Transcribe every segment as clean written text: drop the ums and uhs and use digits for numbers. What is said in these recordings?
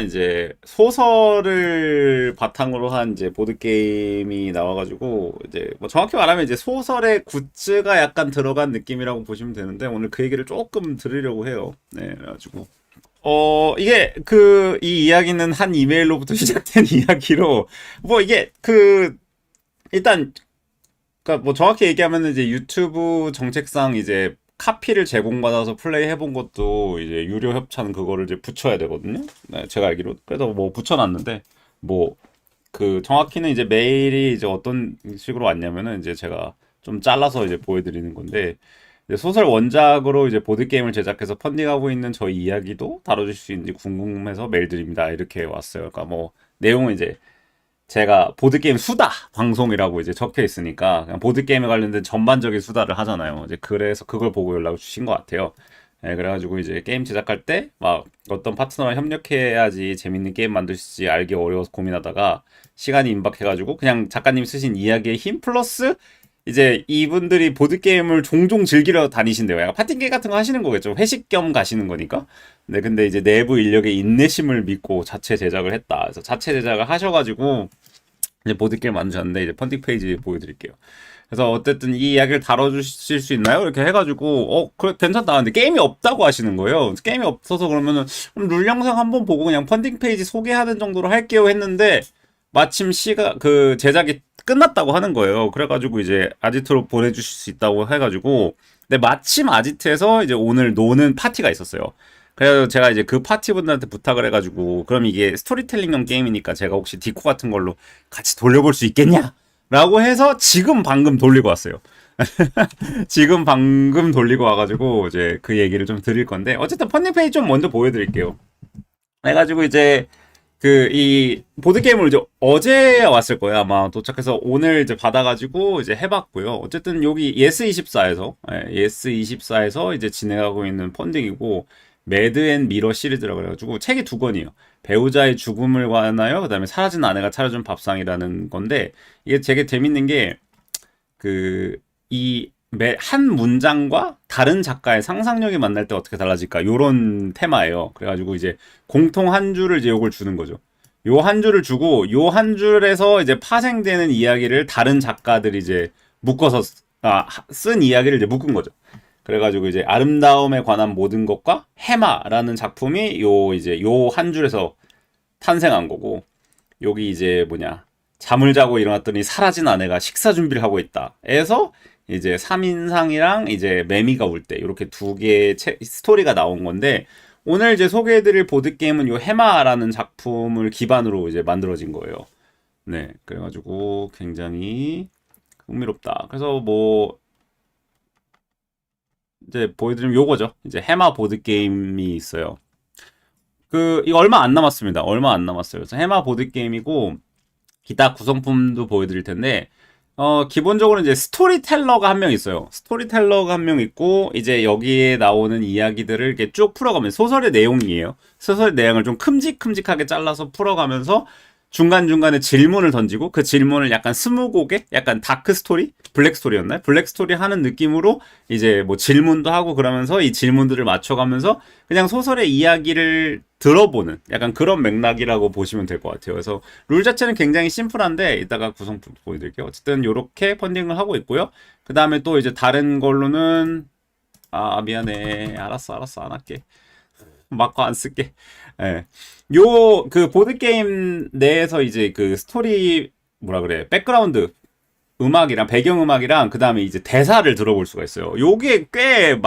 이제 소설을 바탕으로 한 이제 보드 게임이 나와가지고 이제 뭐 정확히 말하면 이제 소설의 굿즈가 약간 들어간 느낌이라고 보시면 되는데 오늘 그 얘기를 조금 들으려고 해요. 네, 그래가지고 이게 이 이야기는 한 이메일로부터 시작된 이야기로 뭐 이게 일단 그러니까 뭐 정확히 얘기하면 이제 유튜브 정책상 이제 카피를 제공받아서 플레이 해본 것도 이제 유료 협찬 그거를 이제 붙여야 되거든요. 네, 제가 알기로. 그래서 뭐 붙여놨는데 뭐 정확히는 이제 메일이 이제 어떤 식으로 왔냐면은 이제 제가 좀 잘라서 이제 보여드리는 건데 이제 소설 원작으로 이제 보드 게임을 제작해서 펀딩하고 있는 저희 이야기도 다뤄줄 수 있는지 궁금해서 메일 드립니다. 이렇게 왔어요. 그러니까 뭐 내용은 이제 제가 보드게임 수다 방송이라고 이제 적혀 있으니까 그냥 보드게임에 관련된 전반적인 수다를 하잖아요. 이제 그래서 그걸 보고 연락을 주신 것 같아요. 네, 그래가지고 이제 게임 제작할 때 막 어떤 파트너랑 협력해야지 재밌는 게임 만들 수 있지 알기 어려워서 고민하다가 시간이 임박해가지고 그냥 작가님 쓰신 이야기의 힘 플러스 이제 이분들이 보드게임을 종종 즐기러 다니신대요. 약간 파티 게임 같은 거 하시는 거겠죠. 회식 겸 가시는 거니까. 네, 근데 이제 내부 인력의 인내심을 믿고 자체 제작을 했다. 그래서 자체 제작을 하셔가지고 이제 보드게임 만드셨는데 이제 펀딩 페이지 보여드릴게요. 그래서 어쨌든 이 이야기를 다뤄주실 수 있나요? 이렇게 해가지고 그래 괜찮다. 근데 게임이 없다고 하시는 거예요. 게임이 없어서 그러면은 그럼 룰 영상 한번 보고 그냥 펀딩 페이지 소개하는 정도로 할게요 했는데 마침 제작이 끝났다고 하는 거예요. 그래가지고 이제 아지트로 보내주실 수 있다고 해가지고 근데 마침 아지트에서 이제 오늘 노는 파티가 있었어요. 그래서 제가 이제 그 파티분들한테 부탁을 해가지고 그럼 이게 스토리텔링형 게임이니까 제가 혹시 디코 같은 걸로 같이 돌려볼 수 있겠냐? 라고 해서 지금 방금 돌리고 왔어요. 지금 방금 돌리고 와가지고 이제 그 얘기를 좀 드릴 건데 어쨌든 펀딩 페이지 좀 먼저 보여드릴게요. 해가지고 이제 이 보드게임을 이제 어제 왔을 거예요. 아마 도착해서 오늘 이제 받아가지고 이제 해봤고요. 어쨌든 여기 예스24에서, 예스24에서 이제 진행하고 있는 펀딩이고, 매드 앤 미러 시리즈라고 그래가지고 책이 두 권이에요. 배우자의 죽음을 관하여, 그 다음에 사라진 아내가 차려준 밥상이라는 건데, 이게 되게 재밌는 게, 이 한 문장과 다른 작가의 상상력이 만날 때 어떻게 달라질까 요런 테마예요. 그래가지고 이제 공통 한 줄을 이제 요걸 주는 거죠. 요 한 줄을 주고 요 한 줄에서 이제 파생되는 이야기를 다른 작가들이 이제 묶어서 쓴 이야기를 이제 묶은 거죠. 그래가지고 이제 아름다움에 관한 모든 것과 해마라는 작품이 요 한 줄에서 탄생한 거고 여기 이제 잠을 자고 일어났더니 사라진 아내가 식사 준비를 하고 있다. 에서 이제 3인상이랑 이제 매미가 울 때 이렇게 두 개의 스토리가 나온 건데 오늘 이제 소개해드릴 보드게임은 요 해마라는 작품을 기반으로 이제 만들어진 거예요. 네, 그래가지고 굉장히 흥미롭다. 그래서 뭐 이제 보여드리면 요거죠. 이제 해마 보드게임이 있어요. 이거 얼마 안 남았습니다. 얼마 안 남았어요. 그래서 해마 보드게임이고 기타 구성품도 보여드릴 텐데 기본적으로 이제 스토리텔러가 한 명 있어요. 스토리텔러가 한 명 있고, 이제 여기에 나오는 이야기들을 이렇게 쭉 풀어가면 소설의 내용이에요. 소설의 내용을 좀 큼직큼직하게 잘라서 풀어가면서 중간중간에 질문을 던지고 그 질문을 약간 스무고개? 약간 다크 스토리? 블랙 스토리였나요? 블랙 스토리 하는 느낌으로 이제 뭐 질문도 하고 그러면서 이 질문들을 맞춰가면서 그냥 소설의 이야기를 들어보는 약간 그런 맥락이라고 보시면 될 것 같아요. 그래서 룰 자체는 굉장히 심플한데 이따가 구성품 보여드릴게요. 어쨌든 이렇게 펀딩을 하고 있고요. 그 다음에 또 이제 다른 걸로는 미안해. 알았어 안 할게. 마커 안 쓸게. 예. 보드게임 내에서 이제 스토리, 뭐라 그래, 백그라운드 음악이랑 배경음악이랑 그 다음에 이제 대사를 들어볼 수가 있어요. 요게 꽤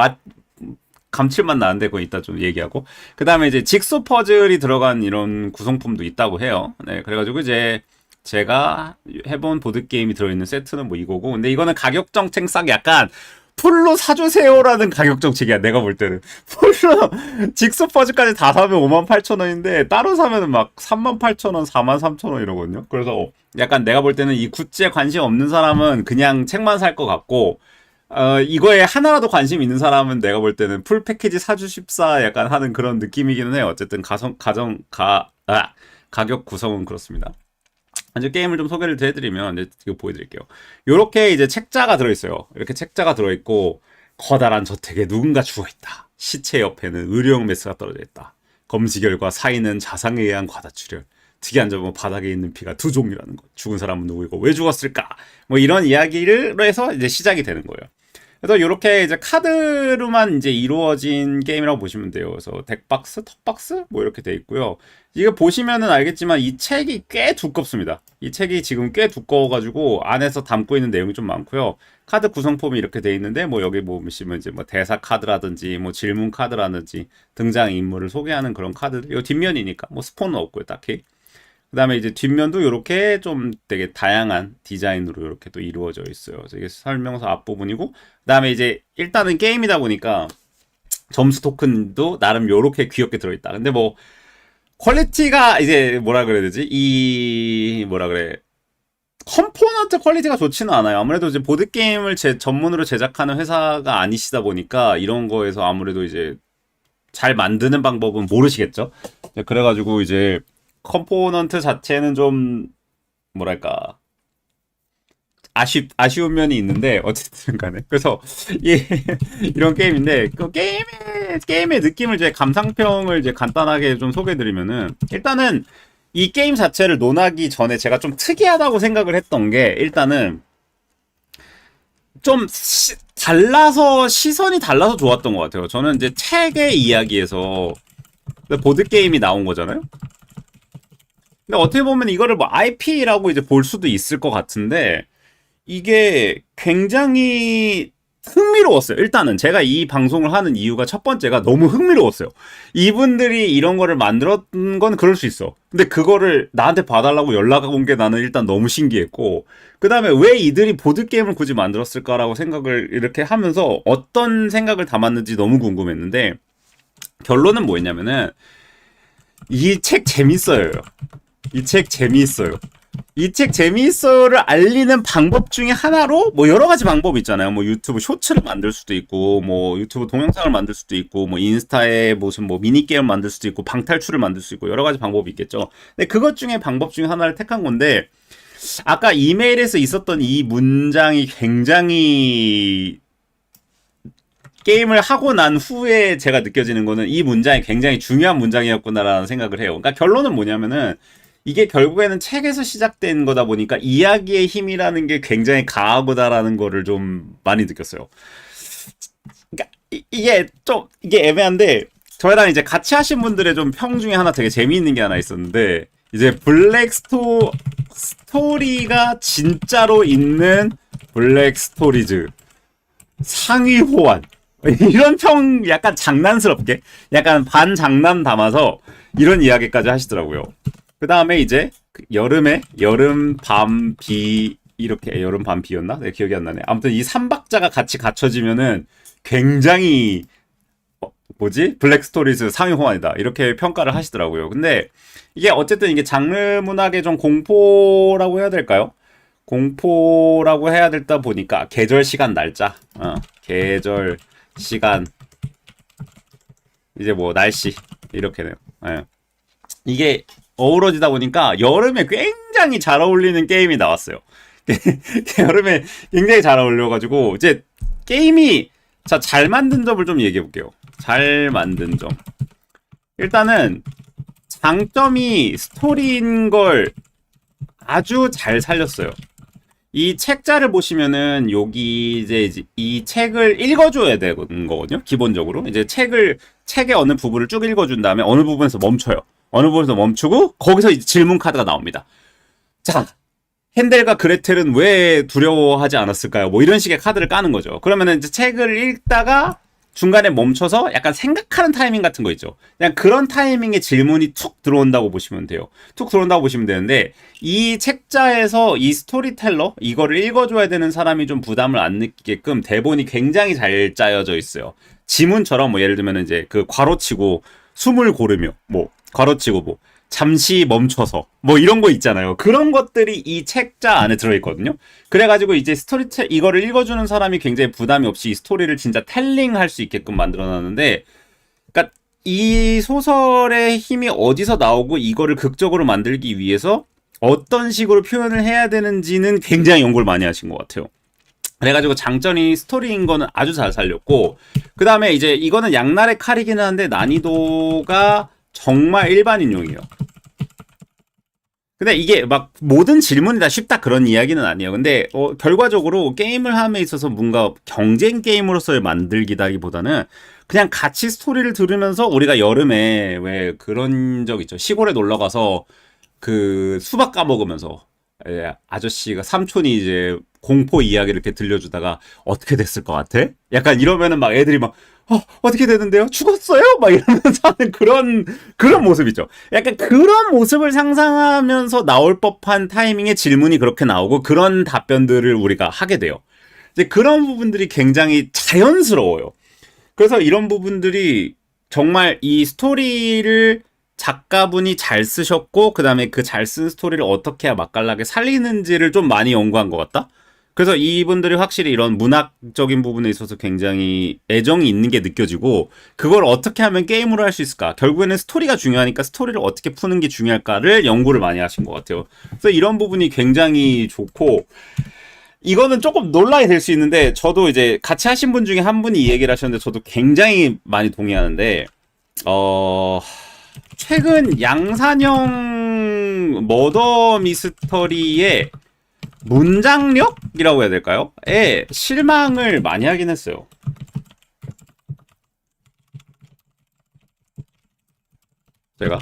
감칠맛 나는데 그거 이따 좀 얘기하고. 그 다음에 이제 직소 퍼즐이 들어간 이런 구성품도 있다고 해요. 네, 그래가지고 이제 제가 해본 보드게임이 들어있는 세트는 뭐 이거고. 근데 이거는 가격 정책상 약간 풀로 사주세요라는 가격 정책이야. 내가 볼 때는 풀로 직소 퍼즐까지 다 사면 58,000원인데 따로 사면은 막 38,000원, 43,000원 이러거든요. 그래서 약간 내가 볼 때는 이 굿즈에 관심 없는 사람은 그냥 책만 살 것 같고 이거에 하나라도 관심 있는 사람은 내가 볼 때는 풀 패키지 사주십사 약간 하는 그런 느낌이기는 해요. 어쨌든 가격 구성은 그렇습니다. 이제 게임을 좀 소개를 해드리면 이제 이거 보여드릴게요. 이렇게 이제 책자가 들어있어요. 이렇게 책자가 들어있고 커다란 저택에 누군가 죽어있다. 시체 옆에는 의료용 메스가 떨어져 있다. 검시 결과 사인은 자상에 의한 과다출혈. 특이한 점은 바닥에 있는 피가 두 종류라는 것. 죽은 사람은 누구이고 왜 죽었을까? 뭐 이런 이야기를 해서 이제 시작이 되는 거예요. 그래서 이렇게 이제 카드로만 이제 이루어진 게임이라고 보시면 돼요. 그래서 덱박스, 턱박스 뭐 이렇게 돼 있고요. 이거 보시면은 알겠지만 이 책이 꽤 두껍습니다. 이 책이 지금 꽤 두꺼워가지고 안에서 담고 있는 내용이 좀 많고요. 카드 구성품이 이렇게 돼 있는데 뭐 여기 보시면 이제 뭐 대사 카드라든지 뭐 질문 카드라든지 등장 인물을 소개하는 그런 카드들. 이거 뒷면이니까 뭐 스폰은 없고요, 딱히. 그 다음에 이제 뒷면도 이렇게 좀 되게 다양한 디자인으로 이렇게 또 이루어져 있어요. 그래서 이게 설명서 앞부분이고, 그 다음에 이제 일단은 게임이다 보니까 점수 토큰도 나름 요렇게 귀엽게 들어있다. 근데 뭐 퀄리티가 이제 뭐라 그래야 되지? 이 뭐라 그래? 컴포넌트 퀄리티가 좋지는 않아요. 아무래도 이제 보드게임을 전문으로 제작하는 회사가 아니시다 보니까 이런 거에서 아무래도 이제 잘 만드는 방법은 모르시겠죠? 그래가지고 이제 컴포넌트 자체는 좀 뭐랄까 아쉬운 면이 있는데 어쨌든 간에 그래서 이런 게임인데 그 게임의 느낌을 이제 감상평을 이제 간단하게 좀 소개해드리면은 일단은 이 게임 자체를 논하기 전에 제가 좀 특이하다고 생각을 했던 게 일단은 좀 달라서 시선이 달라서 좋았던 것 같아요. 저는 이제 책의 이야기에서 보드게임이 나온 거잖아요. 근데 어떻게 보면 이거를 뭐 IP라고 이제 볼 수도 있을 것 같은데 이게 굉장히 흥미로웠어요. 일단은 제가 이 방송을 하는 이유가 첫 번째가 너무 흥미로웠어요. 이분들이 이런 거를 만들었던 건 그럴 수 있어. 근데 그거를 나한테 봐달라고 연락 온 게 나는 일단 너무 신기했고 그 다음에 왜 이들이 보드게임을 굳이 만들었을까라고 생각을 이렇게 하면서 어떤 생각을 담았는지 너무 궁금했는데 결론은 뭐였냐면은 이 책 재밌어요. 이 책 재미있어요. 이 책 재미있어요를 알리는 방법 중에 하나로 뭐 여러 가지 방법이 있잖아요. 뭐 유튜브 쇼츠를 만들 수도 있고 뭐 유튜브 동영상을 만들 수도 있고 뭐 인스타에 무슨 뭐 미니게임 만들 수도 있고 방탈출을 만들 수 있고 여러 가지 방법이 있겠죠. 근데 그것 중에 방법 중에 하나를 택한 건데 아까 이메일에서 있었던 이 문장이 굉장히 게임을 하고 난 후에 제가 느껴지는 거는 이 문장이 굉장히 중요한 문장이었구나라는 생각을 해요. 그러니까 결론은 뭐냐면은 이게 결국에는 책에서 시작된 거다 보니까 이야기의 힘이라는 게 굉장히 강하구나라는 거를 좀 많이 느꼈어요. 그러니까 이게 애매한데 저희랑 이제 같이 하신 분들의 좀 평 중에 하나 되게 재미있는 게 하나 있었는데 이제 블랙 스토리가 진짜로 있는 블랙 스토리즈 상위 호환 이런 평 약간 장난스럽게 약간 반장난 담아서 이런 이야기까지 하시더라고요. 그 다음에 이제 여름에 여름 밤 비 이렇게 여름 밤 비였나? 네, 기억이 안 나네. 아무튼 이 3박자가 같이 갖춰지면은 굉장히 블랙 스토리즈 상위 호환이다 이렇게 평가를 하시더라고요. 근데 이게 어쨌든 이게 장르 문학의 좀 공포라고 해야 될까요? 공포라고 해야 될다 보니까 계절 시간 날짜 계절 시간 이제 뭐 날씨 이렇게네요. 예. 이게 어우러지다 보니까 여름에 굉장히 잘 어울리는 게임이 나왔어요. 여름에 굉장히 잘 어울려가지고 이제 게임이 잘 만든 점을 좀 얘기해 볼게요. 잘 만든 점. 일단은 장점이 스토리인 걸 아주 잘 살렸어요. 이 책자를 보시면은 여기 이제 이 책을 읽어줘야 되는 거거든요. 기본적으로 이제 책의 어느 부분을 쭉 읽어준 다음에 어느 부분에서 멈춰요. 어느 부분에서 멈추고 거기서 이제 질문 카드가 나옵니다. 자, 헨델과 그레텔은 왜 두려워하지 않았을까요? 뭐 이런 식의 카드를 까는 거죠. 그러면은 이제 책을 읽다가 중간에 멈춰서 약간 생각하는 타이밍 같은 거 있죠. 그냥 그런 타이밍에 질문이 툭 들어온다고 보시면 돼요. 툭 들어온다고 보시면 되는데 이 책자에서 이 스토리텔러 이거를 읽어줘야 되는 사람이 좀 부담을 안 느끼게끔 대본이 굉장히 잘 짜여져 있어요. 지문처럼 뭐 예를 들면 이제 그 괄호치고 숨을 고르며 뭐 괄호치고 뭐 잠시 멈춰서 뭐 이런 거 있잖아요. 그런 것들이 이 책자 안에 들어있거든요. 그래가지고 이제 이거를 읽어주는 사람이 굉장히 부담이 없이 이 스토리를 진짜 텔링할 수 있게끔 만들어놨는데 그러니까 이 소설의 힘이 어디서 나오고 이거를 극적으로 만들기 위해서 어떤 식으로 표현을 해야 되는지는 굉장히 연구를 많이 하신 것 같아요. 그래가지고 장점이 스토리인 거는 아주 잘 살렸고 그 다음에 이제 이거는 양날의 칼이기는 한데 난이도가 정말 일반인용이에요. 근데 이게 막 모든 질문이 다 쉽다 그런 이야기는 아니에요. 근데 결과적으로 게임을 함에 있어서 뭔가 경쟁 게임으로서의 만들기다기보다는 그냥 같이 스토리를 들으면서 우리가 여름에 왜 그런 적 있죠. 시골에 놀러 가서 그 수박 까먹으면서 아저씨가 삼촌이 이제 공포 이야기를 이렇게 들려주다가 어떻게 됐을 것 같아? 약간 이러면은 막 애들이 막 어떻게 되는데요? 죽었어요? 막 이러면서 하는 그런 모습이죠. 약간 그런 모습을 상상하면서 나올 법한 타이밍에 질문이 그렇게 나오고 그런 답변들을 우리가 하게 돼요. 이제 그런 부분들이 굉장히 자연스러워요. 그래서 이런 부분들이 정말 이 스토리를 작가분이 잘 쓰셨고 그 다음에 그 잘 쓴 스토리를 어떻게 해야 맛깔나게 살리는지를 좀 많이 연구한 것 같다? 그래서 이분들이 확실히 이런 문학적인 부분에 있어서 굉장히 애정이 있는 게 느껴지고 그걸 어떻게 하면 게임으로 할 수 있을까? 결국에는 스토리가 중요하니까 스토리를 어떻게 푸는 게 중요할까를 연구를 많이 하신 것 같아요. 그래서 이런 부분이 굉장히 좋고 이거는 조금 논란이 될 수 있는데 저도 이제 같이 하신 분 중에 한 분이 이 얘기를 하셨는데 저도 굉장히 많이 동의하는데 최근 양산형 머더 미스터리의 문장력이라고 해야 될까요? 에 실망을 많이 하긴 했어요. 제가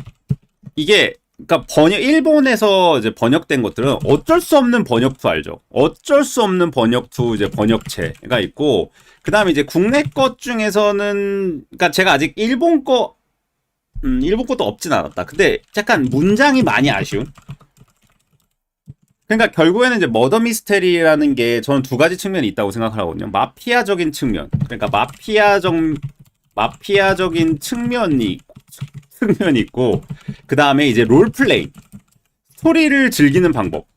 이게 그러니까 일본에서 이제 번역된 것들은 어쩔 수 없는 번역투 알죠? 어쩔 수 없는 번역투 이제 번역체가 있고 그다음에 이제 국내 것 중에서는 그러니까 제가 아직 일본 것도 없진 않았다. 근데 약간 문장이 많이 아쉬운. 그러니까 결국에는 이제 머더 미스테리라는 게 저는 두 가지 측면이 있다고 생각하거든요. 마피아적인 측면. 그러니까 마피아적인 측면이 있고 그 다음에 이제 롤플레이 스토리를 즐기는 방법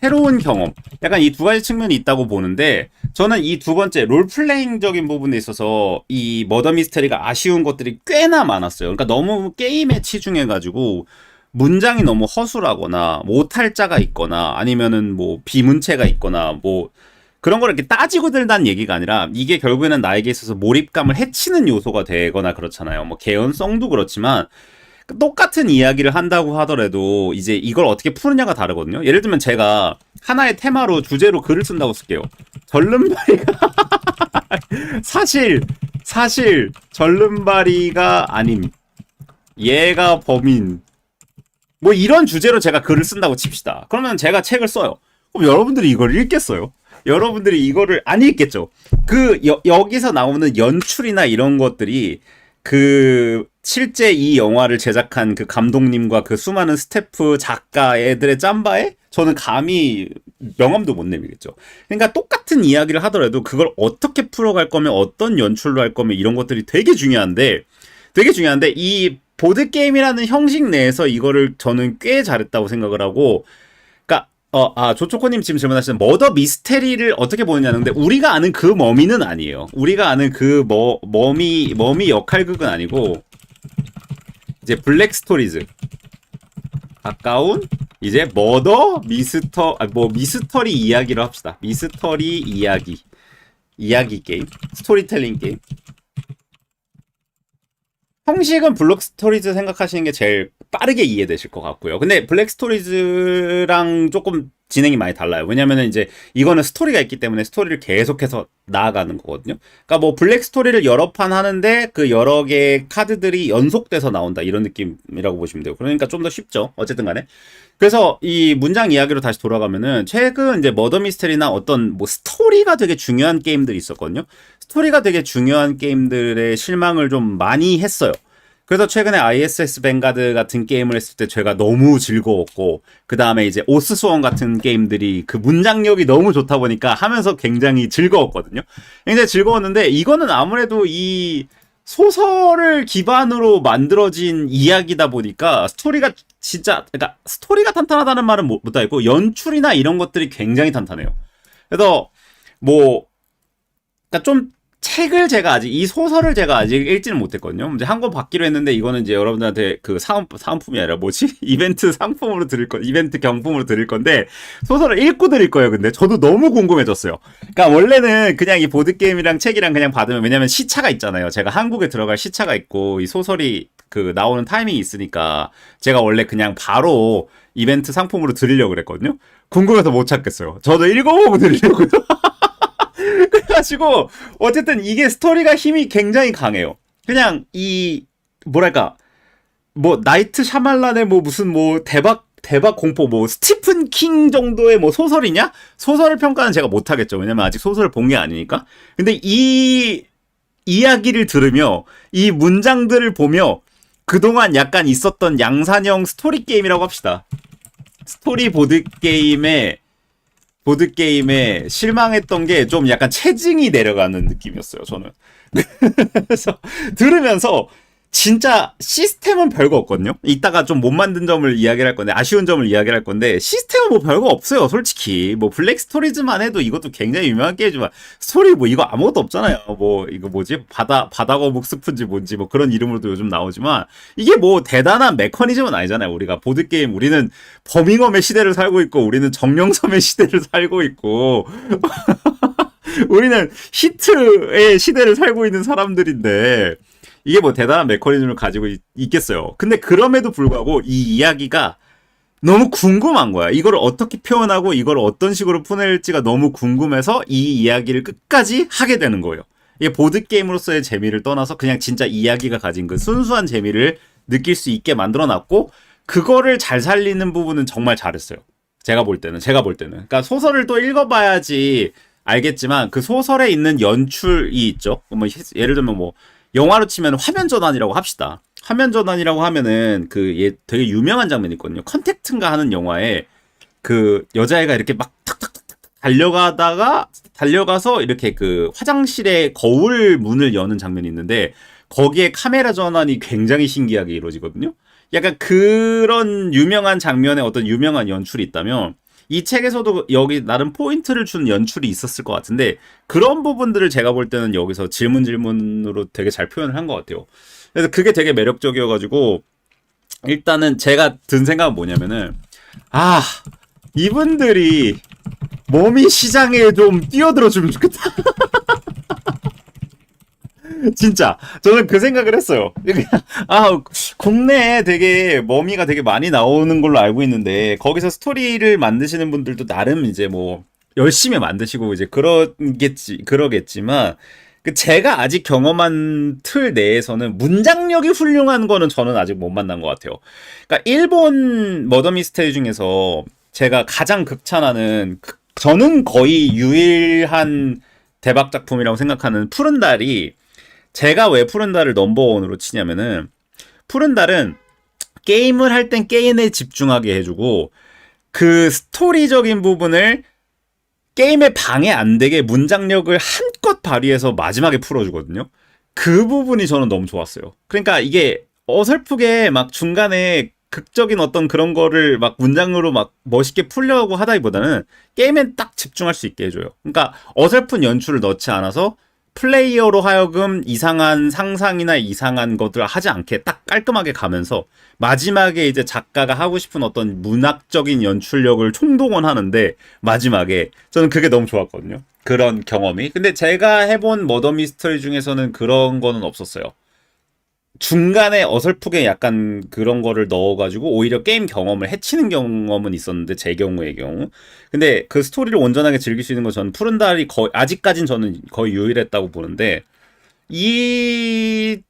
새로운 경험 약간 이 두 가지 측면이 있다고 보는데 저는 이 두 번째 롤플레잉적인 부분에 있어서 이 머더 미스테리가 아쉬운 것들이 꽤나 많았어요. 그러니까 너무 게임에 치중해가지고 문장이 너무 허술하거나 오탈자가 있거나 아니면은 뭐 비문체가 있거나 뭐 그런 걸 이렇게 따지고 들다는 얘기가 아니라 이게 결국에는 나에게 있어서 몰입감을 해치는 요소가 되거나 그렇잖아요. 뭐 개연성도 그렇지만 똑같은 이야기를 한다고 하더라도 이제 이걸 어떻게 푸느냐가 다르거든요. 예를 들면 제가 하나의 테마로 주제로 글을 쓴다고 쓸게요. 절름발이가 사실 절름발이가 아님 얘가 범인 뭐 이런 주제로 제가 글을 쓴다고 칩시다. 그러면 제가 책을 써요. 그럼 여러분들이 이걸 읽겠어요? 여러분들이 이거를 안 읽겠죠. 여기서 나오는 연출이나 이런 것들이 그 실제 이 영화를 제작한 그 감독님과 그 수많은 스태프 작가 애들의 짬바에 저는 감히 명함도 못 내밀겠죠. 그러니까 똑같은 이야기를 하더라도 그걸 어떻게 풀어갈 거면 어떤 연출로 할 거면 이런 것들이 되게 중요한데 이 보드게임이라는 형식 내에서 이거를 저는 꽤 잘했다고 생각을 하고 조초코님 지금 질문하시는 머더 미스테리를 어떻게 보느냐는 근데 우리가 아는 그 머미는 아니에요. 우리가 아는 그 머미 역할극은 아니고 이제 블랙 스토리즈 가까운 이제 머더 미스터리 이야기로 합시다. 미스터리 이야기 게임 스토리텔링 게임 형식은 블록 스토리즈 생각하시는 게 제일 빠르게 이해되실 것 같고요. 근데 블랙 스토리즈랑 조금 진행이 많이 달라요. 왜냐면은 이제 이거는 스토리가 있기 때문에 스토리를 계속해서 나아가는 거거든요. 그러니까 뭐 블랙 스토리를 여러 판 하는데 그 여러 개의 카드들이 연속돼서 나온다 이런 느낌이라고 보시면 돼요. 그러니까 좀 더 쉽죠. 어쨌든 간에. 그래서 이 문장 이야기로 다시 돌아가면은 최근 이제 머더 미스테리나 어떤 뭐 스토리가 되게 중요한 게임들이 있었거든요. 스토리가 되게 중요한 게임들의 실망을 좀 많이 했어요. 그래서 최근에 ISS 뱅가드 같은 게임을 했을 때 제가 너무 즐거웠고 그 다음에 이제 오스스원 같은 게임들이 그 문장력이 너무 좋다 보니까 하면서 굉장히 즐거웠거든요. 굉장히 즐거웠는데 이거는 아무래도 이 소설을 기반으로 만들어진 이야기다 보니까 스토리가 진짜 그러니까 스토리가 탄탄하다는 말은 못하겠고 연출이나 이런 것들이 굉장히 탄탄해요. 그래서 뭐 그러니까 좀 책을 제가 아직 이 소설을 제가 아직 읽지는 못했거든요. 이제 한 권 받기로 했는데 이거는 이제 여러분들한테 그 사은품이 아니라 뭐지? 이벤트 상품으로 드릴 거, 이벤트 경품으로 드릴 건데 소설을 읽고 드릴 거예요. 근데 저도 너무 궁금해졌어요. 그러니까 원래는 그냥 이 보드 게임이랑 책이랑 그냥 받으면 왜냐면 시차가 있잖아요. 제가 한국에 들어갈 시차가 있고 이 소설이 그 나오는 타이밍이 있으니까 제가 원래 그냥 바로 이벤트 상품으로 드리려고 그랬거든요. 궁금해서 못 찾겠어요. 저도 읽어보고 드리려고요. 그래가지고 어쨌든 이게 스토리가 힘이 굉장히 강해요. 그냥 이 뭐랄까 뭐 나이트 샤말란의 뭐 무슨 뭐 대박 공포 뭐 스티픈 킹 정도의 뭐 소설이냐? 소설을 평가는 제가 못하겠죠. 왜냐면 아직 소설을 본 게 아니니까. 근데 이 이야기를 들으며 이 문장들을 보며 그동안 약간 있었던 양산형 스토리 게임이라고 합시다. 스토리 보드게임에 실망했던 게 좀 약간 체증이 내려가는 느낌이었어요, 저는. 그래서 들으면서 진짜 시스템은 별거 없거든요. 이따가 좀 못 만든 점을 이야기를 할 건데 아쉬운 점을 이야기를 할 건데 시스템은 뭐 별거 없어요, 솔직히. 뭐 블랙 스토리즈만 해도 이것도 굉장히 유명한 게임이지만 스토리 뭐 이거 아무것도 없잖아요. 뭐 이거 뭐지 바다거북 스프인지 뭔지 뭐 그런 이름으로도 요즘 나오지만 이게 뭐 대단한 메커니즘은 아니잖아요. 우리가 보드 게임 우리는 버밍엄의 시대를 살고 있고 우리는 정령섬의 시대를 살고 있고 우리는 히트의 시대를 살고 있는 사람들인데. 이게 뭐 대단한 메커니즘을 가지고 있겠어요. 근데 그럼에도 불구하고 이 이야기가 너무 궁금한 거야. 이걸 어떻게 표현하고 이걸 어떤 식으로 푸낼지가 너무 궁금해서 이 이야기를 끝까지 하게 되는 거예요. 이게 보드게임으로서의 재미를 떠나서 그냥 진짜 이야기가 가진 그 순수한 재미를 느낄 수 있게 만들어놨고 그거를 잘 살리는 부분은 정말 잘했어요. 제가 볼 때는. 그러니까 소설을 또 읽어봐야지 알겠지만 그 소설에 있는 연출이 있죠. 뭐 예를 들면 뭐 영화로 치면 화면 전환이라고 합시다. 화면 전환이라고 하면은 되게 유명한 장면이 있거든요. 컨택트인가 하는 영화에 그 여자애가 이렇게 막 탁탁탁 달려가서 이렇게 그 화장실의 거울 문을 여는 장면이 있는데 거기에 카메라 전환이 굉장히 신기하게 이루어지거든요. 약간 그런 유명한 장면에 어떤 유명한 연출이 있다면 이 책에서도 여기 나름 포인트를 주는 연출이 있었을 것 같은데 그런 부분들을 제가 볼 때는 여기서 질문으로 되게 잘 표현을 한 것 같아요. 그래서 그게 되게 매력적이어가지고 일단은 제가 든 생각은 뭐냐면은 이분들이 몸이 시장에 좀 뛰어들어주면 좋겠다. 진짜 저는 그 생각을 했어요. 국내에 되게 머미가 되게 많이 나오는 걸로 알고 있는데 거기서 스토리를 만드시는 분들도 나름 이제 뭐 열심히 만드시고 이제 그러겠지만 제가 아직 경험한 틀 내에서는 문장력이 훌륭한 거는 저는 아직 못 만난 것 같아요. 그러니까 일본 머더 미스테리 중에서 제가 가장 극찬하는 저는 거의 유일한 대박 작품이라고 생각하는 푸른 달이 제가 왜 푸른 달을 넘버원으로 치냐면은 푸른 달은 게임을 할 땐 게임에 집중하게 해주고 그 스토리적인 부분을 게임에 방해 안 되게 문장력을 한껏 발휘해서 마지막에 풀어주거든요. 그 부분이 저는 너무 좋았어요. 그러니까 이게 어설프게 막 중간에 극적인 어떤 그런 거를 막 문장으로 막 멋있게 풀려고 하다기보다는 게임에 딱 집중할 수 있게 해줘요. 그러니까 어설픈 연출을 넣지 않아서 플레이어로 하여금 이상한 상상이나 이상한 것들을 하지 않게 딱 깔끔하게 가면서 마지막에 이제 작가가 하고 싶은 어떤 문학적인 연출력을 총동원하는데 마지막에 저는 그게 너무 좋았거든요. 그런 경험이. 근데 제가 해본 머더 미스터리 중에서는 그런 거는 없었어요. 중간에 어설프게 약간 그런 거를 넣어가지고 오히려 게임 경험을 해치는 경험은 있었는데 제 경우의 경우 근데 그 스토리를 온전하게 즐길 수 있는 건 저는 푸른 달이 아직까진 저는 거의 유일했다고 보는데 이거는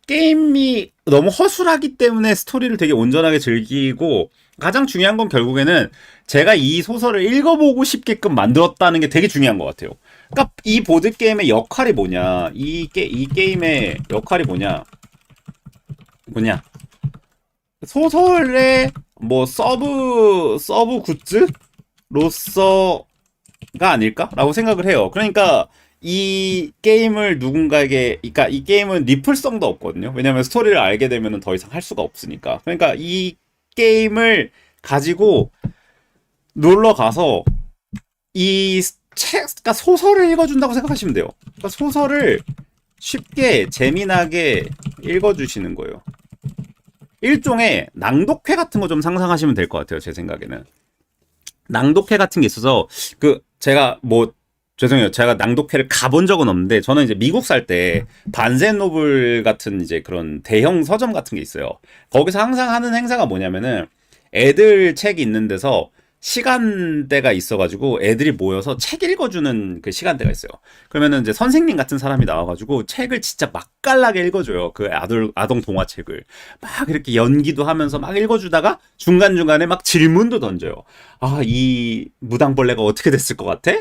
게임이 너무 허술하기 때문에 스토리를 되게 온전하게 즐기고 가장 중요한 건 결국에는 제가 이 소설을 읽어보고 싶게끔 만들었다는 게 되게 중요한 것 같아요. 그러니까 이 보드게임의 역할이 뭐냐 이 게임의 역할이 뭐냐 소설의 뭐 서브 굿즈로서가 아닐까라고 생각을 해요. 그러니까 이 게임을 누군가에게 그러니까 이 게임은 리플성도 없거든요. 왜냐면 스토리를 알게 되면 더 이상 할 수가 없으니까. 그러니까 이 게임을 가지고 놀러 가서 이 그러니까 소설을 읽어준다고 생각하시면 돼요. 그러니까 소설을 쉽게 재미나게 읽어주시는 거예요. 일종의 낭독회 같은 거 좀 상상하시면 될 것 같아요. 제 생각에는 낭독회 같은 게 있어서 제가 뭐 죄송해요. 제가 낭독회를 가본 적은 없는데 저는 이제 미국 살 때 반센노블 같은 이제 그런 대형 서점 같은 게 있어요. 거기서 항상 하는 행사가 뭐냐면은 애들 책 있는 데서 시간대가 있어가지고 애들이 모여서 책 읽어주는 그 시간대가 있어요. 그러면은 이제 선생님 같은 사람이 나와가지고 책을 진짜 맛깔나게 읽어줘요. 그 아동 동화책을 막 이렇게 연기도 하면서 막 읽어주다가 중간중간에 막 질문도 던져요. 아, 이 무당벌레가 어떻게 됐을 것 같아?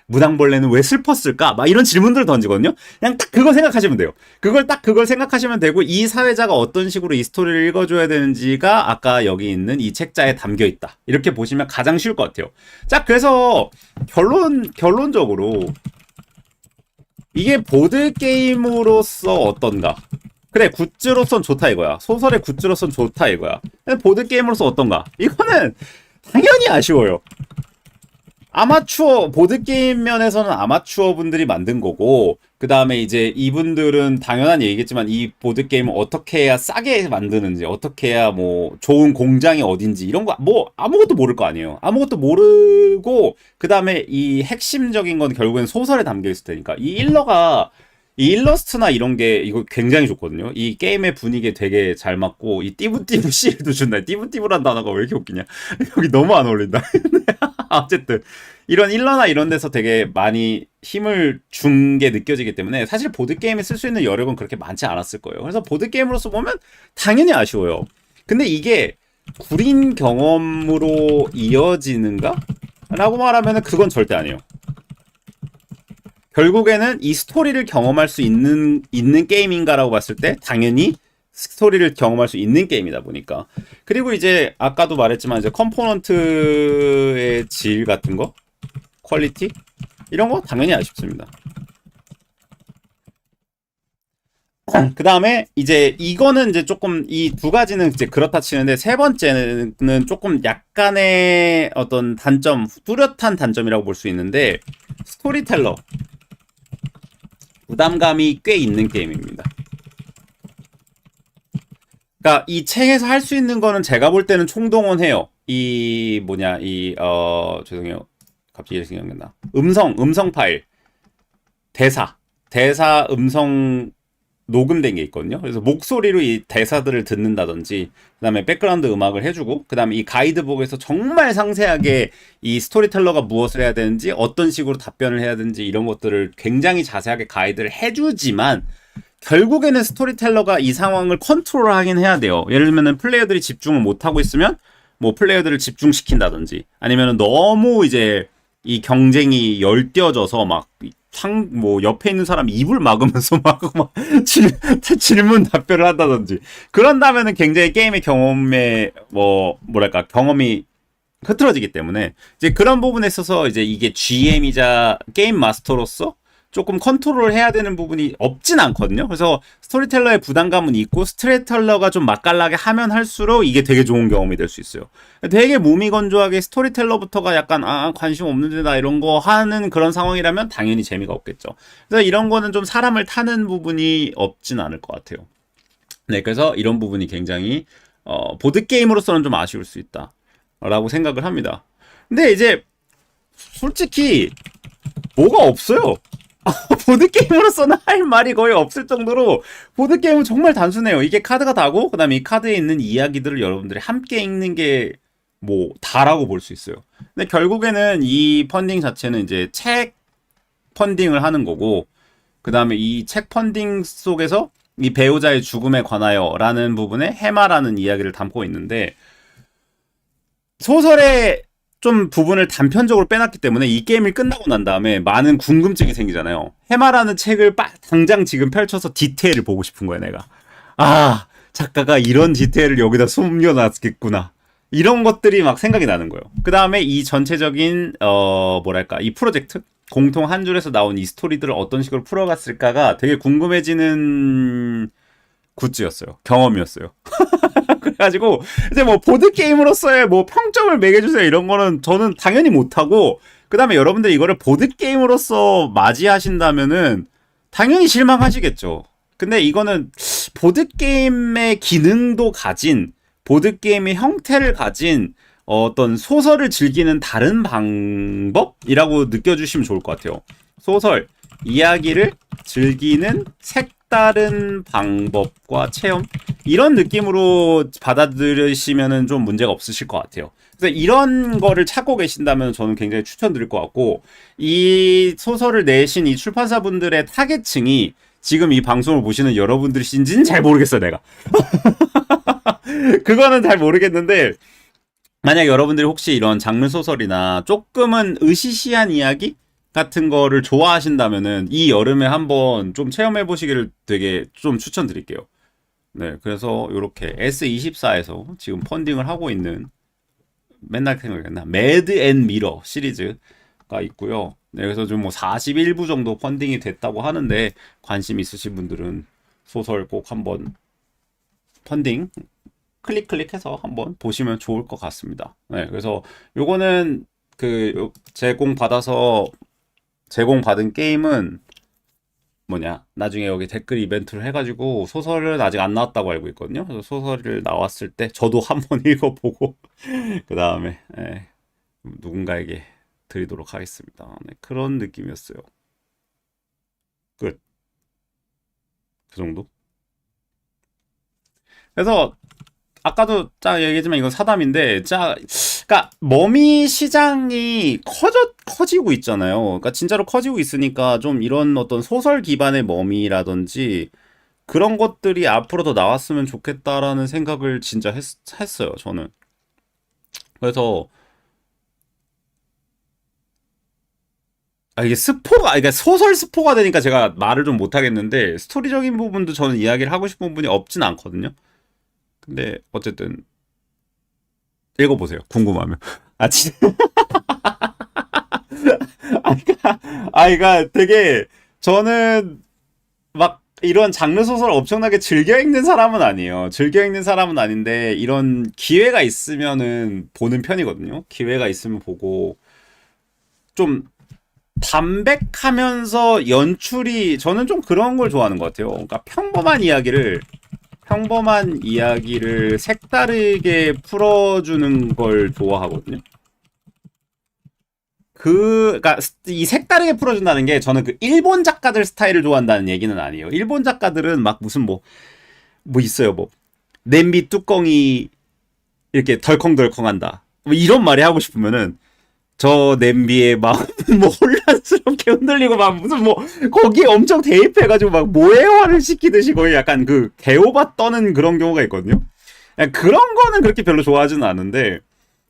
무당벌레는 왜 슬펐을까? 막 이런 질문들을 던지거든요. 그냥 딱 그거 생각하시면 돼요. 그걸 생각하시면 되고 이 사회자가 어떤 식으로 이 스토리를 읽어줘야 되는지가 아까 여기 있는 이 책자에 담겨 있다. 이렇게 보시면 가장 쉬울 것 같아요. 자, 그래서 결론적으로 이게 보드 게임으로서 어떤가? 그래, 굿즈로선 좋다 이거야. 소설의 굿즈로선 좋다 이거야. 보드 게임으로서 어떤가? 이거는 당연히 아쉬워요. 아마추어 보드게임 면에서는 아마추어 분들이 만든 거고, 그 다음에 이제 이분들은 당연한 얘기겠지만 이 보드게임을 어떻게 해야 싸게 만드는지, 어떻게 해야 뭐 좋은 공장이 어딘지 이런 거 뭐 아무것도 모를 거 아니에요. 아무것도 모르고, 그 다음에 이 핵심적인 건 결국엔 소설에 담겨 있을 테니까 이 일러스트나 이런 게 이거 굉장히 좋거든요. 이 게임의 분위기에 되게 잘 맞고, 이 띠부띠부 씨도 준다. 띠부띠부란 단어가 왜 이렇게 웃기냐? 여기 너무 안 어울린다. 어쨌든 이런 일러나 이런 데서 되게 많이 힘을 준 게 느껴지기 때문에 사실 보드게임에 쓸 수 있는 여력은 그렇게 많지 않았을 거예요. 그래서 보드게임으로서 보면 당연히 아쉬워요. 근데 이게 구린 경험으로 이어지는가? 라고 말하면 그건 절대 아니에요. 결국에는 이 스토리를 경험할 수 있는 게임인가라고 봤을 때 당연히 스토리를 경험할 수 있는 게임이다 보니까. 그리고 이제 아까도 말했지만 이제 컴포넌트의 질 같은 거, 퀄리티 이런 거 당연히 아쉽습니다. 그 다음에 이제 이거는 이제 조금 이 두 가지는 이제 그렇다 치는데 세 번째는 조금 약간의 어떤 단점, 뚜렷한 단점이라고 볼 수 있는데 스토리텔러 부담감이 꽤 있는 게임입니다. 그러니까 이 책에서 할 수 있는 거는 제가 볼 때는 총동원해요. 죄송해요. 갑자기 생각이 나. 음성 파일. 대사 음성 녹음된 게 있거든요. 그래서 목소리로 이 대사들을 듣는다든지, 그 다음에 백그라운드 음악을 해주고, 그 다음에 이 가이드북에서 정말 상세하게 이 스토리텔러가 무엇을 해야 되는지, 어떤 식으로 답변을 해야 되는지 이런 것들을 굉장히 자세하게 가이드를 해주지만, 결국에는 스토리텔러가 이 상황을 컨트롤하긴 해야 돼요. 예를 들면 플레이어들이 집중을 못하고 있으면 뭐 플레이어들을 집중시킨다든지, 아니면 너무 이제 이 경쟁이 열띄어져서 뭐 옆에 있는 사람 입을 막으면서 막 질문 답변을 한다든지 그런다면은 굉장히 게임의 경험에 경험이 흐트러지기 때문에 이제 그런 부분에 있어서 이제 이게 GM이자 게임 마스터로서 조금 컨트롤을 해야 되는 부분이 없진 않거든요. 그래서 스토리텔러의 부담감은 있고, 스토리텔러가 좀 맛깔나게 하면 할수록 이게 되게 좋은 경험이 될 수 있어요. 되게 무미건조하게 스토리텔러부터가 약간 관심 없는데 나 이런 거 하는 그런 상황이라면 당연히 재미가 없겠죠. 그래서 이런 거는 좀 사람을 타는 부분이 없진 않을 것 같아요. 네, 그래서 이런 부분이 굉장히 보드게임으로서는 좀 아쉬울 수 있다 라고 생각을 합니다. 근데 이제 솔직히 뭐가 없어요. 보드게임으로서는 할 말이 거의 없을 정도로 보드게임은 정말 단순해요. 이게 카드가 다고, 그 다음에 이 카드에 있는 이야기들을 여러분들이 함께 읽는 게 뭐 다라고 볼 수 있어요. 근데 결국에는 이 펀딩 자체는 이제 책 펀딩을 하는 거고, 그 다음에 이 책 펀딩 속에서 이 배우자의 죽음에 관하여 라는 부분에 해마라는 이야기를 담고 있는데, 소설의 좀 부분을 단편적으로 빼놨기 때문에 이 게임이 끝나고 난 다음에 많은 궁금증이 생기잖아요. 해마라는 책을 당장 지금 펼쳐서 디테일을 보고 싶은 거야, 내가. 작가가 이런 디테일을 여기다 숨겨놨겠구나. 이런 것들이 막 생각이 나는 거예요. 그 다음에 이 전체적인 이 프로젝트? 공통 한 줄에서 나온 이 스토리들을 어떤 식으로 풀어갔을까가 되게 궁금해지는 굿즈였어요. 경험이었어요. 그래가지고 이제 뭐 보드 게임으로서의 뭐 평점을 매겨주세요 이런 거는 저는 당연히 못하고, 그 다음에 여러분들이 이거를 보드게임으로서 맞이하신다면은 당연히 실망하시겠죠. 근데 이거는 보드게임의 기능도 가진, 보드게임의 형태를 가진 어떤 소설을 즐기는 다른 방법이라고 느껴주시면 좋을 것 같아요. 소설, 이야기를 즐기는 색다른 방법과 체험, 이런 느낌으로 받아들이시면 좀 문제가 없으실 것 같아요. 그래서 이런 거를 찾고 계신다면 저는 굉장히 추천드릴 것 같고, 이 소설을 내신 이 출판사분들의 타겟층이 지금 이 방송을 보시는 여러분들이신지는 잘 모르겠어요, 내가. 그거는 잘 모르겠는데, 만약 여러분들이 혹시 이런 장르 소설이나 조금은 으시시한 이야기 같은 거를 좋아하신다면은 이 여름에 한번 좀 체험해 보시기를 되게 좀 추천드릴게요. 네, 그래서 이렇게 S24에서 지금 펀딩을 하고 있는, 맨날 생각했나, 매드 앤 미러 시리즈가 있고요. 네, 그래서 좀 뭐 41부 정도 펀딩이 됐다고 하는데, 관심 있으신 분들은 소설 꼭 한번 펀딩 클릭해서 한번 보시면 좋을 것 같습니다. 네, 그래서 요거는 그 제공받은 게임은 뭐냐, 나중에 여기 댓글 이벤트를 해가지고 소설은 아직 안 나왔다고 알고 있거든요. 그래서 소설을 나왔을 때 저도 한번 읽어보고 그 다음에 누군가에게 드리도록 하겠습니다. 네, 그런 느낌이었어요. 끝. 그 정도. 그래서 아까도 짜 얘기했지만 이건 사담인데, 그러니까 머미 시장이 커지고 있잖아요. 그러니까 진짜로 커지고 있으니까 좀 이런 어떤 소설 기반의 머미라든지 그런 것들이 앞으로 더 나왔으면 좋겠다라는 생각을 진짜 했어요, 저는. 그래서 이게 그러니까 소설 스포가 되니까 제가 말을 좀 못하겠는데, 스토리적인 부분도 저는 이야기를 하고 싶은 부분이 없진 않거든요. 근데 어쨌든 읽어보세요. 궁금하면. 아, 진짜. 그러니까 되게 저는 막 이런 장르 소설 엄청나게 즐겨 읽는 사람은 아니에요. 즐겨 읽는 사람은 아닌데 이런 기회가 있으면은 보는 편이거든요. 기회가 있으면 보고, 좀 담백하면서 연출이, 저는 좀 그런 걸 좋아하는 것 같아요. 그러니까 평범한 이야기를 색다르게 풀어주는 걸 좋아하거든요. 그니까 이 색다르게 풀어준다는 게, 저는 그 일본 작가들 스타일을 좋아한다는 얘기는 아니에요. 일본 작가들은 막 무슨 뭐 있어요. 뭐 냄비 뚜껑이 이렇게 덜컹덜컹한다, 뭐 이런 말이 하고 싶으면은 저 냄비에 막 뭐 혼란스럽게 흔들리고 막 무슨 뭐 거기에 엄청 대입해가지고 막 모해화를 시키듯이 거의 약간 그 개오바 떠는 그런 경우가 있거든요. 그런 거는 그렇게 별로 좋아하지는 않은데,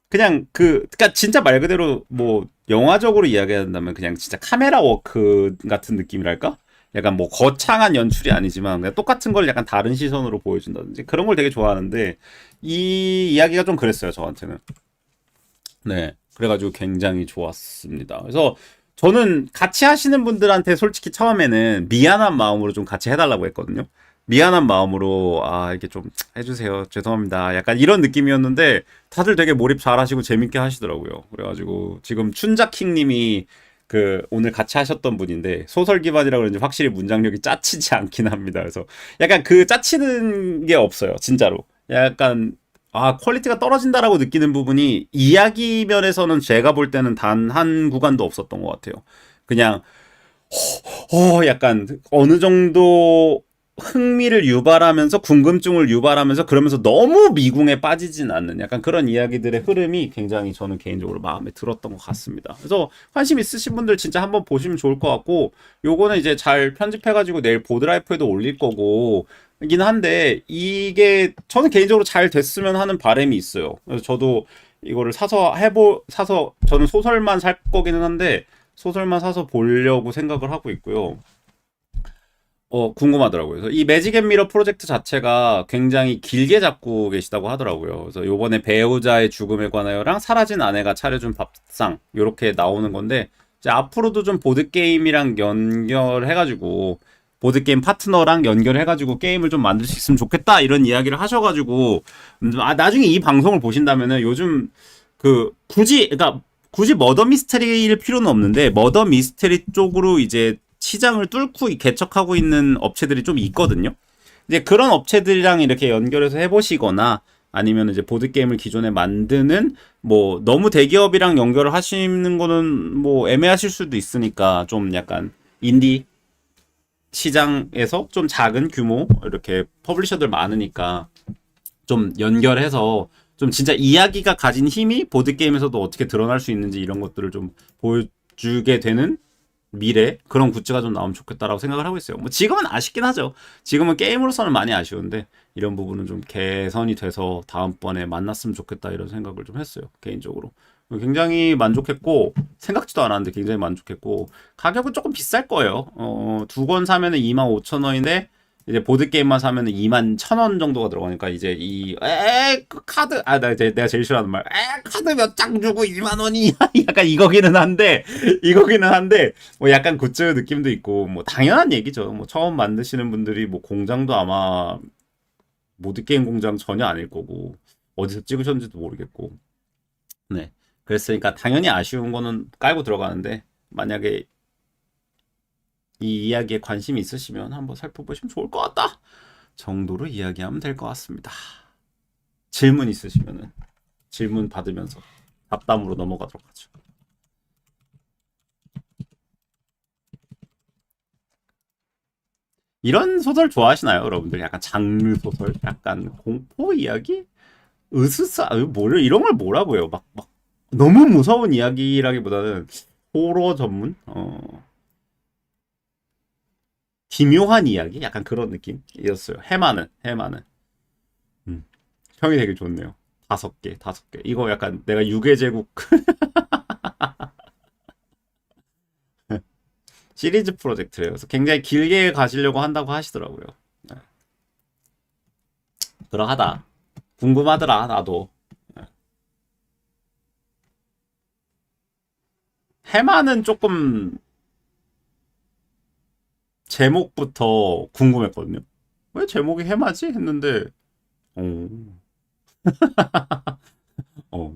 그냥 그니까 진짜 말 그대로 뭐 영화적으로 이야기한다면 그냥 진짜 카메라 워크 같은 느낌이랄까? 약간 뭐 거창한 연출이 아니지만 그냥 똑같은 걸 약간 다른 시선으로 보여준다든지 그런 걸 되게 좋아하는데, 이 이야기가 좀 그랬어요, 저한테는. 네. 그래가지고 굉장히 좋았습니다. 그래서 저는 같이 하시는 분들한테 솔직히 처음에는 미안한 마음으로 좀 같이 해달라고 했거든요. 미안한 마음으로, 이렇게 좀 해주세요, 죄송합니다, 약간 이런 느낌이었는데 다들 되게 몰입 잘 하시고 재밌게 하시더라고요. 그래가지고 지금 춘자킹님이 오늘 같이 하셨던 분인데, 소설 기반이라 그런지 확실히 문장력이 짜치지 않긴 합니다. 그래서 약간 짜치는 게 없어요, 진짜로. 약간 퀄리티가 떨어진다라고 느끼는 부분이 이야기 면에서는 제가 볼 때는 단 한 구간도 없었던 것 같아요. 그냥 약간 어느 정도 흥미를 유발하면서 궁금증을 유발하면서, 그러면서 너무 미궁에 빠지진 않는 약간 그런 이야기들의 흐름이 굉장히 저는 개인적으로 마음에 들었던 것 같습니다. 그래서 관심 있으신 분들 진짜 한번 보시면 좋을 것 같고, 요거는 이제 잘 편집해가지고 내일 보드라이프에도 올릴 거고 이긴 한데, 이게 저는 개인적으로 잘 됐으면 하는 바람이 있어요. 그래서 저도 이거를 사서 저는 소설만 살 거기는 한데 소설만 사서 보려고 생각을 하고 있고요. 궁금하더라고요. 그래서 이 매직 앤 미러 프로젝트 자체가 굉장히 길게 잡고 계시다고 하더라고요. 그래서 요번에 배우자의 죽음에 관하여랑 사라진 아내가 차려준 밥상 요렇게 나오는 건데, 이제 앞으로도 좀 보드게임이랑 연결해가지고, 보드게임 파트너랑 연결해가지고 게임을 좀 만들 수 있으면 좋겠다, 이런 이야기를 하셔가지고, 나중에 이 방송을 보신다면은 요즘 굳이, 그러니까 굳이 머더 미스테리일 필요는 없는데 머더 미스테리 쪽으로 이제 시장을 뚫고 개척하고 있는 업체들이 좀 있거든요. 이제 그런 업체들이랑 이렇게 연결해서 해보시거나 아니면 이제 보드게임을 기존에 만드는 뭐 너무 대기업이랑 연결을 하시는 거는 뭐 애매하실 수도 있으니까 좀 약간 인디 시장에서 좀 작은 규모 이렇게 퍼블리셔들 많으니까 좀 연결해서 좀 진짜 이야기가 가진 힘이 보드게임에서도 어떻게 드러날 수 있는지 이런 것들을 좀 보여주게 되는 미래 그런 굿즈가 좀 나오면 좋겠다라고 생각을 하고 있어요. 뭐 지금은 아쉽긴 하죠. 지금은 게임으로서는 많이 아쉬운데 이런 부분은 좀 개선이 돼서 다음번에 만났으면 좋겠다 이런 생각을 좀 했어요. 개인적으로. 굉장히 만족했고 생각지도 않았는데 굉장히 만족했고 가격은 조금 비쌀 거예요. 두 권 사면은 25,000원인데 이제 보드 게임만 사면은 21,000원 정도가 들어가니까 이제 그 카드 내가 제일 싫어하는 말 카드 몇 장 주고 2만 원이 약간 이거기는 한데 뭐 약간 굿즈 느낌도 있고 뭐 당연한 얘기죠. 뭐 처음 만드시는 분들이 뭐 공장도 아마 보드 게임 공장 전혀 아닐 거고 어디서 찍으셨는지도 모르겠고 네. 그랬으니까 당연히 아쉬운 거는 깔고 들어가는데 만약에 이 이야기에 관심이 있으시면 한번 살펴보시면 좋을 것 같다 정도로 이야기하면 될 것 같습니다. 질문 있으시면은 질문 받으면서 잡담으로 넘어가도록 하죠. 이런 소설 좋아하시나요, 여러분들? 약간 장르 소설, 약간 공포 이야기, 으스스, 뭐를 이런 걸 뭐라고 해요? 막 너무 무서운 이야기라기보다는 호러 전문, 기묘한 이야기, 약간 그런 느낌이었어요. 해마는. 음, 평이 되게 좋네요. 5개, 5개. 이거 약간 내가 유괴제국 시리즈 프로젝트래요. 그래서 굉장히 길게 가시려고 한다고 하시더라고요. 네. 그러하다. 궁금하더라, 나도. 네. 해마는 조금 제목부터 궁금했거든요. 왜 제목이 해마지? 했는데, 어, 어.